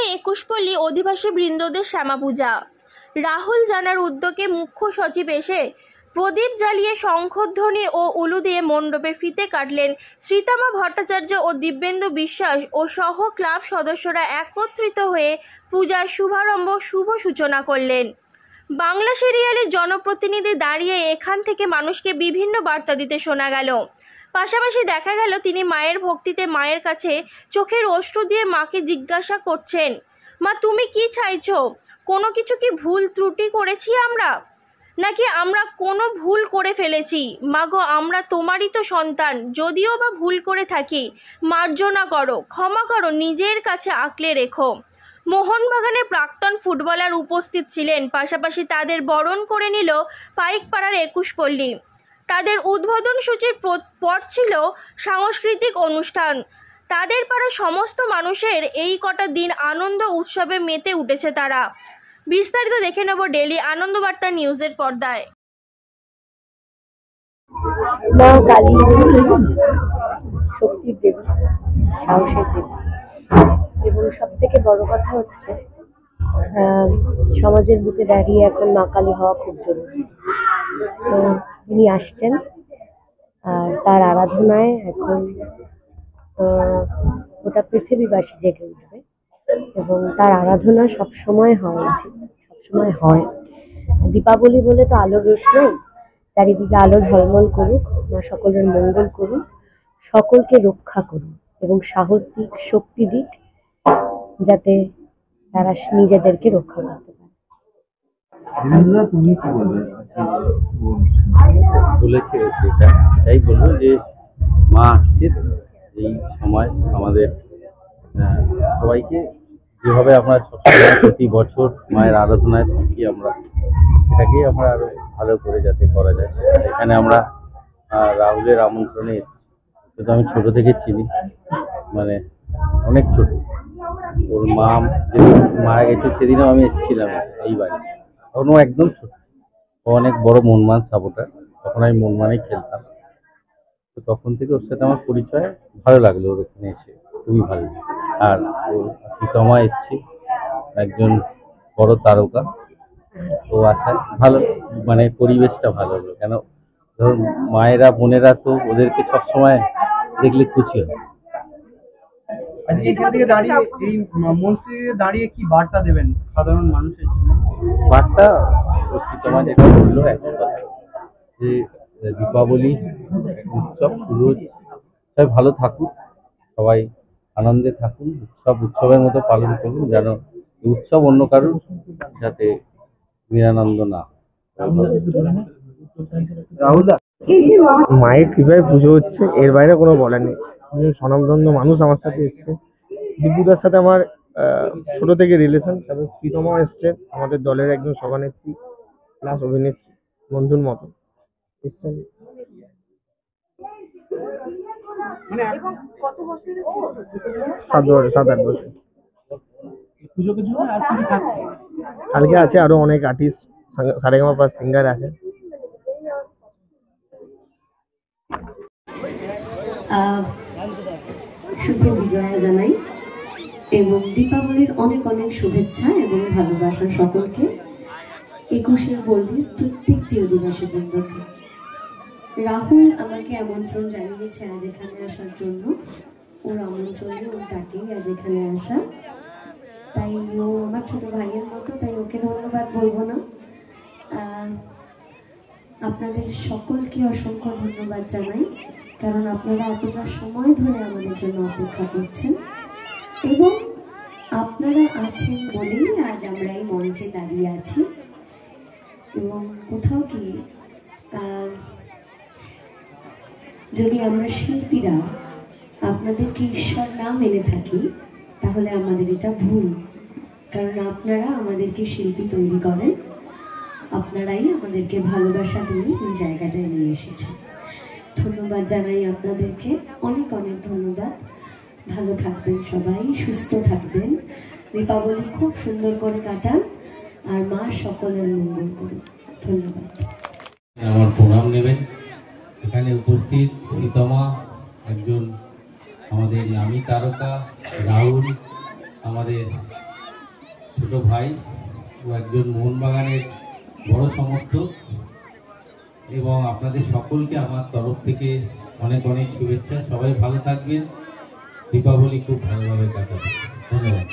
সামনে 21 পল্লী অধিবাসী বৃন্দদের শ্যামা পূজা। রাহুল জানার উদ্যোগে মুখ্য সচিব এসে প্রদীপ জ্বালিয়ে শঙ্খধ্বনি ও উলু দিয়ে মণ্ডপের ফিতে কাটলেন। শ্রীতমা ভট্টাচার্য ও দিব্যেন্দু বিশ্বাস ও সহ ক্লাব সদস্যরা একত্রিত হয়ে পূজার শুভারম্ভ শুভ সূচনা করলেন। বাংলা সিরিয়ালের জনপ্রতিনিধি দাঁড়িয়ে এখান থেকে মানুষকে বিভিন্ন বার্তা দিতে শোনা গেল। পাশাপাশি দেখা গেল তিনি মায়ের ভক্তিতে মায়ের কাছে চোখের অশ্রু দিয়ে মাকে জিজ্ঞাসা করছেন, মা তুমি কি চাইছো? কোনো কিছু কি ভুল ত্রুটি করেছি আমরা, নাকি আমরা কোনো ভুল করে ফেলেছি? মাগো আমরা তোমারই তো সন্তান, যদিও বা ভুল করে থাকি মার্জনা করো, ক্ষমা করো, নিজের কাছে আঁকলে রেখো। মোহনবাগানের প্রাক্তন ফুটবলার উপস্থিত ছিলেন। পাশাপাশি তাদের বরণ করে নিল পাইকপাড়ার 21 পল্লী। তাদের উদ্বোধন সূচির পর ছিল সাংস্কৃতিক অনুষ্ঠান। তাদের পাড়ার সমস্ত মানুষের এই কটা দিন আনন্দ উৎসবে মেতে উঠেছে তারা। বিস্তারিত দেখে নেব ডেলি আনন্দবার্তা নিউজের পর্দায়। মা কালী শক্তির দেবী, সাহসের দেবী, এবং সব থেকে বড় কথা হচ্ছে সমাজের বুকে দাঁড়িয়ে এখন মা কালী হওয়া খুব জরুরি। তো তিনি আসছেন, আর তার আরাধনায় এখন গোটা পৃথিবীবাসী জেগে উঠবে, এবং তার আরাধনা সবসময় হওয়া উচিত, সবসময় হয়। দীপাবলি বলে তো আলোর রোশনাই, চারিদিকে আলো ঝলমল করুক, মা সকলের মঙ্গল করুক, সকলকে রক্ষা করুক এবং সাহস দিক, শক্তি দিক, যাতে তারা নিজেদেরকে রক্ষা করতে পারে। তুমি কি বলবে? বলেছে সেটাই বলবো যে মা আসছে এই সময় আমাদের সবাইকে যেভাবে আমরা প্রতি বছর মায়ের আরাধনায় থাকি, আমরা সেটাকেই আমরা আরো ভালো করে যাতে করা যায় সেটা। এখানে আমরা রাহুলের আমন্ত্রণে এসেছি, কিন্তু আমি ছোট থেকে চিনি, মানে অনেক ছোট। ওর মা যেদিন মারা গেছে সেদিনও আমি এসেছিলাম এই বাড়ি, তখন ও একদম ছোট। ও অনেক বড় মনমান সাপোর্টার, তখন আমি মনমানেই খেলতাম। তো তখন থেকে ওর সাথে আমার পরিচয়, ভালো লাগলো ওর ওখানে এসে, খুবই ভালো। আর ও শ্রীতমা এসছে, একজন বড় তারকা, ও আসায় ভালো, মানে পরিবেশটা ভালো হলো। কেন ধরুন মায়েরা বোনেরা তো ওদেরকে সবসময় দেখলে খুশি হয়। দাঁড়িয়ে কি বার্তা দেবেন সাধারণ মানুষের জন্য? বার্তা শ্রীতমা যেটা বললো একটা কথা, যে দীপাবলি উৎসব শুরু হচ্ছে, সবাই ভালো থাকুন, সবাই আনন্দে থাকুন, উৎসবের মতো পালন করুন, যেন উৎসব অন্য কারোর যাতে নিরানন্দ না। মায়ের কৃপায় পুজো হচ্ছে, এর বাইরে কোনো বলার নেই। স্বনামধন্য মানুষ আমার সাথে এসছে, দিব্যুদার সাথে আমার ছোট থেকে রিলেশন। তারপর শ্রীতমা এসছে, আমাদের দলের একজন সভানেত্রী প্লাস অভিনেত্রী, বন্ধুর মতো এসছেন। সাত আট বছর। কালকে আছে আরো অনেক আর্টিস্ট, সারেগামা সিঙ্গার আছে। শুভ বিজয়া জানাই এবং দীপাবলির অনেক অনেক শুভেচ্ছা এবং ভালোবাসা সকলকে। 21 পল্লীর প্রত্যেকটি অধিবাসী বৃন্দকে। রাহুল আমাকে আমন্ত্রণ জানিয়েছে আজ এখানে আসার জন্য, ওর আমন্ত্রণে ওর ডাকেই আজ এখানে আসা। তাই ও আমার ছোট ভাইয়ের মতো, তাই ওকে ধন্যবাদ বলবো না। আপনাদের সকলকে অসংখ্য ধন্যবাদ জানাই, কারণ আপনারা এতটা সময় ধরে আমাদের জন্য অপেক্ষা করছেন এবং আপনারা আছেন বলেই আজ আমরা এই মঞ্চে দাঁড়িয়ে আছি। এবং কোথাও কি যদি আমরা শিল্পীরা আপনাদেরকে ঈশ্বর না মেনে থাকি, তাহলে আমাদের এটা ভুল, কারণ আপনারা আমাদেরকে শিল্পী তৈরি করেন, আপনারাই আমাদেরকে ভালোবাসা দিয়ে এই জায়গাটায় নিয়ে এসেছেন। ধন্যবাদ জানাই আপনাদেরকে, অনেক অনেক ধন্যবাদ। ভালো থাকবেন সবাই, সুস্থ থাকবেন, দীপাবলি খুব সুন্দর করে কাটান, আর মা সকলের মঙ্গল করুন। ধন্যবাদ। আমার প্রণাম নেবেন। এখানে উপস্থিত শ্রীতমা, একজন আমাদের নামী তারকা, রাহুল আমাদের ছোট ভাই ও একজন মোহনবাগানের বড় সমর্থক, এবং আপনাদের সকলকে আমার তরফ থেকে অনেক অনেক শুভেচ্ছা। সবাই ভালো থাকবেন, দীপাবলি খুব ভালোভাবে কাটাবেন। ধন্যবাদ।